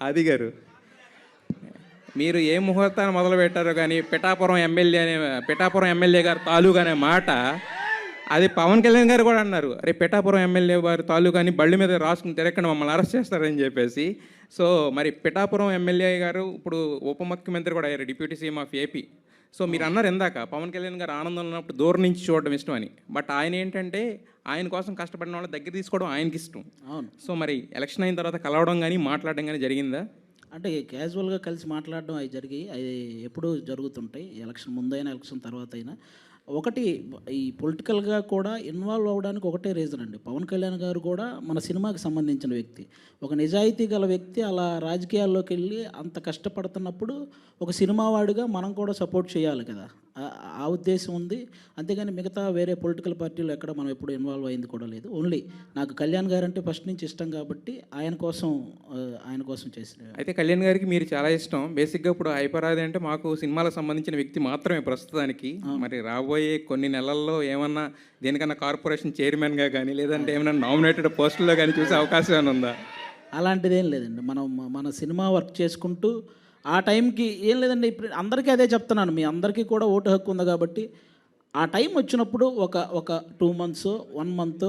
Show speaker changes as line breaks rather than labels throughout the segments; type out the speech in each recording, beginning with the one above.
ఆది గారు, మీరు ఏ ముహూర్తాన్ని మొదలు పెట్టారో కానీ పిఠాపురం ఎమ్మెల్యే గారు తాలూకు అనే మాట, అది పవన్ కళ్యాణ్ గారు కూడా అన్నారు, అరే పిఠాపురం ఎమ్మెల్యే వారి తాలూకు అని బళ్ళు మీద రాసుకుని తిరగకుండా మమ్మల్ని అరెస్ట్ చేస్తారని చెప్పేసి. సో మరి పిఠాపురం ఎమ్మెల్యే గారు ఇప్పుడు ఉప ముఖ్యమంత్రి కూడా అయ్యారు, deputy CM of AP. So మీరు అన్నారు ఇందాక పవన్ కళ్యాణ్ గారు ఆనందంలో ఉన్నప్పుడు దూరం నుంచి చూడడం ఇష్టం అని. బట్ ఆయన ఏంటంటే ఆయన కోసం కష్టపడిన వాళ్ళ దగ్గర తీసుకోవడం ఆయనకి ఇష్టం.
అవును.
సో మరి ఎలక్షన్ అయిన తర్వాత కలవడం కానీ మాట్లాడడం కానీ జరిగిందా?
అంటే క్యాజువల్గా కలిసి మాట్లాడడం అవి జరిగి అవి ఎప్పుడూ జరుగుతుంటాయి, ఎలక్షన్ ముందైనా ఎలక్షన్ తర్వాత అయినా. ఒకటి, ఈ పొలిటికల్గా కూడా ఇన్వాల్వ్ అవ్వడానికి ఒకటే రీజన్ అండి. పవన్ కళ్యాణ్ గారు కూడా మన సినిమాకి సంబంధించిన వ్యక్తి, ఒక నిజాయితీ గల వ్యక్తి. అలా రాజకీయాల్లోకి వెళ్ళి అంత కష్టపడుతున్నప్పుడు ఒక సినిమా వాడిగా మనం కూడా సపోర్ట్ చేయాలి కదా, ఆ ఉద్దేశం ఉంది. అంతేగాని మిగతా వేరే పొలిటికల్ పార్టీలు ఎక్కడ మనం ఎప్పుడు ఇన్వాల్వ్ అయింది కూడా లేదు. ఓన్లీ నాకు కళ్యాణ్ గారు అంటే ఫస్ట్ నుంచి ఇష్టం కాబట్టి ఆయన కోసం చేసిన.
అయితే కళ్యాణ్ గారికి మీరు చాలా ఇష్టం. బేసిక్గా ఇప్పుడు హైపరాది అంటే మాకు సినిమాలకు సంబంధించిన వ్యక్తి మాత్రమే ప్రస్తుతానికి. మరి రాబోయే కొన్ని నెలల్లో ఏమన్నా దేనికన్నా కార్పొరేషన్ చైర్మన్గా కానీ లేదంటే ఏమైనా నామినేటెడ్ పోస్టుల్లో కానీ చూసే అవకాశం ఏమైనా ఉందా?
అలాంటిదేం లేదండి. మన సినిమా వర్క్ చేసుకుంటూ ఆ టైంకి ఏం లేదండి. ఇప్పుడు అందరికీ అదే చెప్తున్నాను, మీ అందరికీ కూడా ఓటు హక్కు ఉంది కాబట్టి ఆ టైం వచ్చినప్పుడు ఒక 2 months 1 month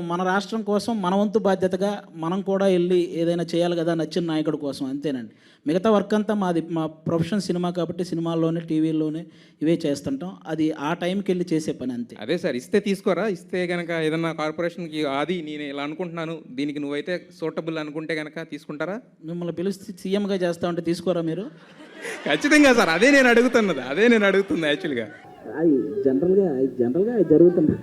మన రాష్ట్రం కోసం మన వంతు బాధ్యతగా మనం కూడా వెళ్ళి ఏదైనా చేయాలి కదా నచ్చిన నాయకుడి కోసం, అంతేనండి. మిగతా వర్క్ అంతా మా ప్రొఫెషన్ సినిమా కాబట్టి సినిమాల్లోనే టీవీల్లోనే ఇవే చేస్తుంటాం. అది ఆ టైంకి వెళ్ళి చేసే పని అంతే.
అదే సార్, ఇస్తే తీసుకోరా? ఇస్తే కనుక ఏదన్నా కార్పొరేషన్కి అది నేను ఇలా అనుకుంటున్నాను, దీనికి నువ్వైతే సూటబుల్ అనుకుంటే కనుక తీసుకుంటారా?
మిమ్మల్ని పిలిచి సీఎంగా చేస్తామంటే తీసుకోరా మీరు?
ఖచ్చితంగా సార్, అదే నేను అడుగుతుంది యాక్చువల్గా.
అది జనరల్గా జరుగుతుంది.